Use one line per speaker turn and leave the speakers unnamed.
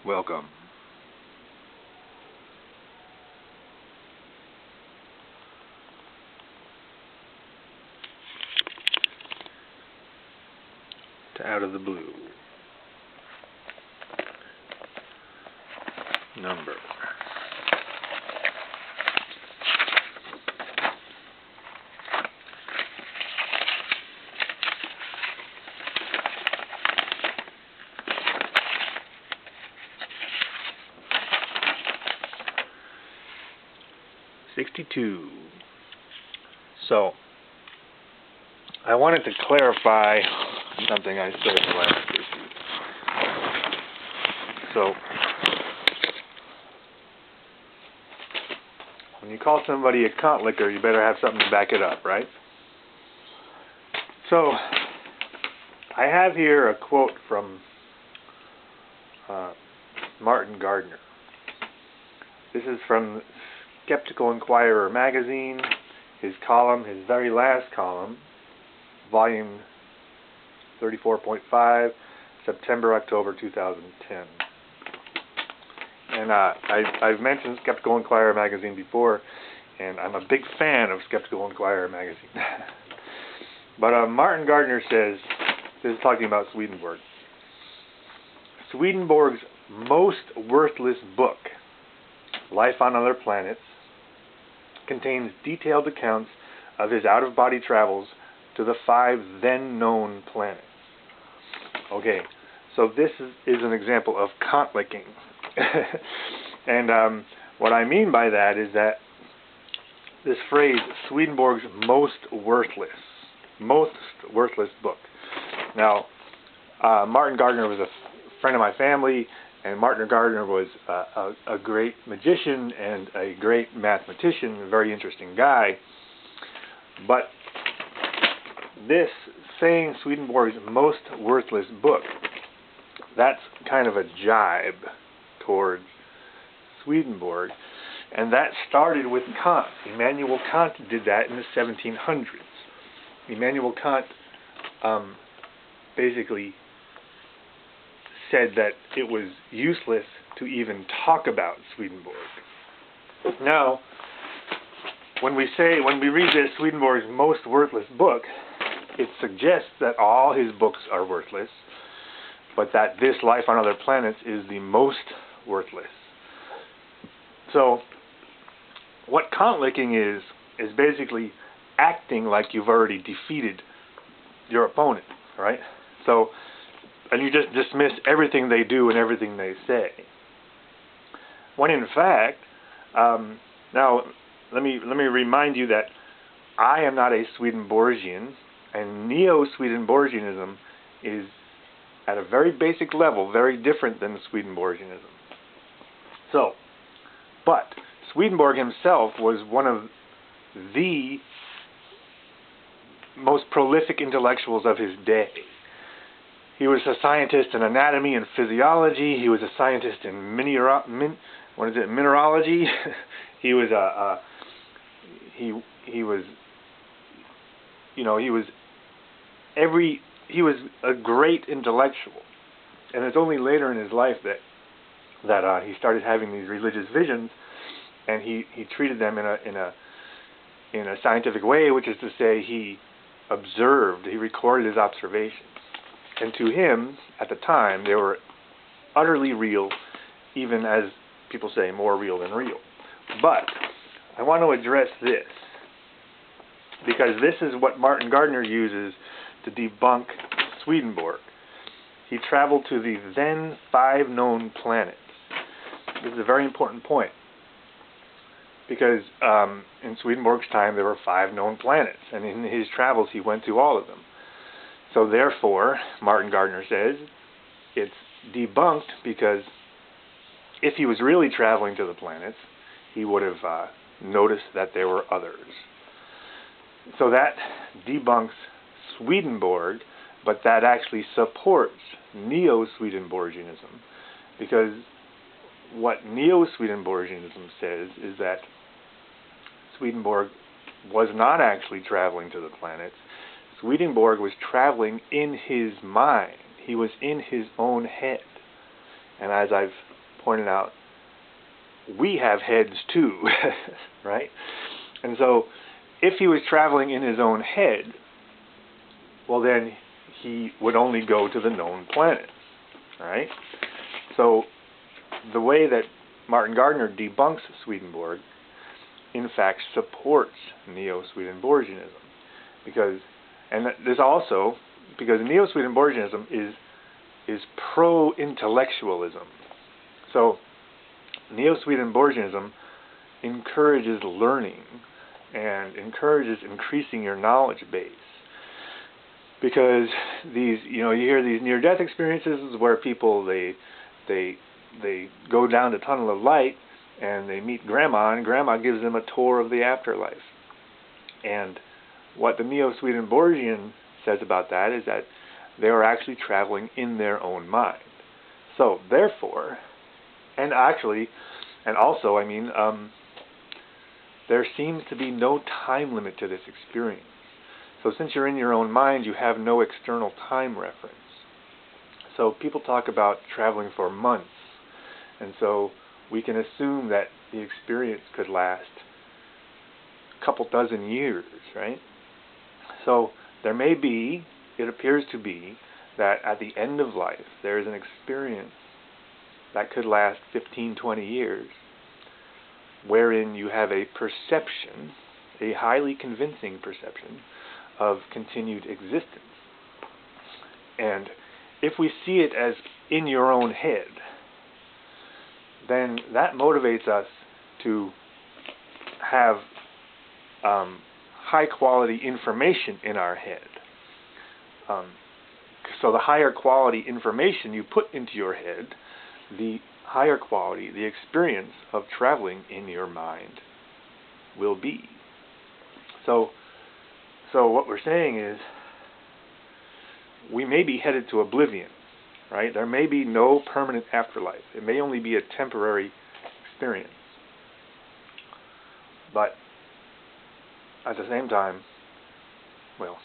Welcome. To Out of the Blue. Number 62. So, I wanted to clarify something I said in the last issue. So, when you call somebody a Kant-licker, you better have something to back it up, right? So, I have here a quote from Martin Gardner. This is from Skeptical Inquirer magazine, his very last column, volume 34.5, September-October 2010. And I've mentioned Skeptical Inquirer magazine before, and I'm a big fan of Skeptical Inquirer magazine. But Martin Gardner says, this is talking about Swedenborg, Swedenborg's most worthless book, Life on Other Planets, contains detailed accounts of his out-of-body travels to the 5 then-known planets. Okay, so this is an example of Kant-licking. And what I mean by that is that this phrase, Swedenborg's most worthless book. Now, Martin Gardner was a friend of my family, and Martin Gardner was a great magician and a great mathematician, a very interesting guy. But this saying Swedenborg's most worthless book, that's kind of a jibe towards Swedenborg. And that started with Kant. Immanuel Kant did that in the 1700s. Immanuel Kant basically said that it was useless to even talk about Swedenborg. Now, when we read this Swedenborg's most worthless book, it suggests that all his books are worthless, but that this Life on Other Planets is the most worthless. So, what Kant-licking is basically acting like you've already defeated your opponent, right? So, and you just dismiss everything they do and everything they say. When in fact, now let me remind you that I am not a Swedenborgian, and Neo-Swedenborgianism is at a very basic level very different than Swedenborgianism. So, but Swedenborg himself was one of the most prolific intellectuals of his day. He was a scientist in anatomy and physiology. He was a scientist in mineralogy. He was a great intellectual. And it's only later in his life that he started having these religious visions, and he treated them in a scientific way, which is to say he recorded his observations. And to him, at the time, they were utterly real, even as people say, more real than real. But I want to address this, because this is what Martin Gardner uses to debunk Swedenborg. He traveled to the then 5 known planets. This is a very important point, because in Swedenborg's time there were 5 known planets, and in his travels he went to all of them. So therefore, Martin Gardner says, it's debunked, because if he was really traveling to the planets, he would have noticed that there were others. So that debunks Swedenborg, but that actually supports Neo-Swedenborgianism, because what Neo-Swedenborgianism says is that Swedenborg was not actually traveling to the planets. Swedenborg was traveling in his mind. He was in his own head. And as I've pointed out, we have heads too, right? And so if he was traveling in his own head, well then he would only go to the known planets, right? So the way that Martin Gardner debunks Swedenborg, in fact, supports Neo-Swedenborgianism. Because Neo-Swedenborgianism is pro-intellectualism. So Neo-Swedenborgianism encourages learning and encourages increasing your knowledge base. Because you hear these near-death experiences where people they go down the tunnel of light and they meet Grandma, and Grandma gives them a tour of the afterlife. And what the Neo-Swedenborgian says about that is that they are actually traveling in their own mind. So therefore, there seems to be no time limit to this experience. So since you're in your own mind, you have no external time reference. So people talk about traveling for months, and so we can assume that the experience could last a couple dozen years, right? So it appears to be, that at the end of life, there is an experience that could last 15, 20 years, wherein you have a perception, a highly convincing perception, of continued existence. And if we see it as in your own head, then that motivates us to have high quality information in our head. So the higher quality information you put into your head, the higher quality the experience of traveling in your mind will be. So what we're saying is, we may be headed to oblivion, right? There may be no permanent afterlife. It may only be a temporary experience. But at the same time, well,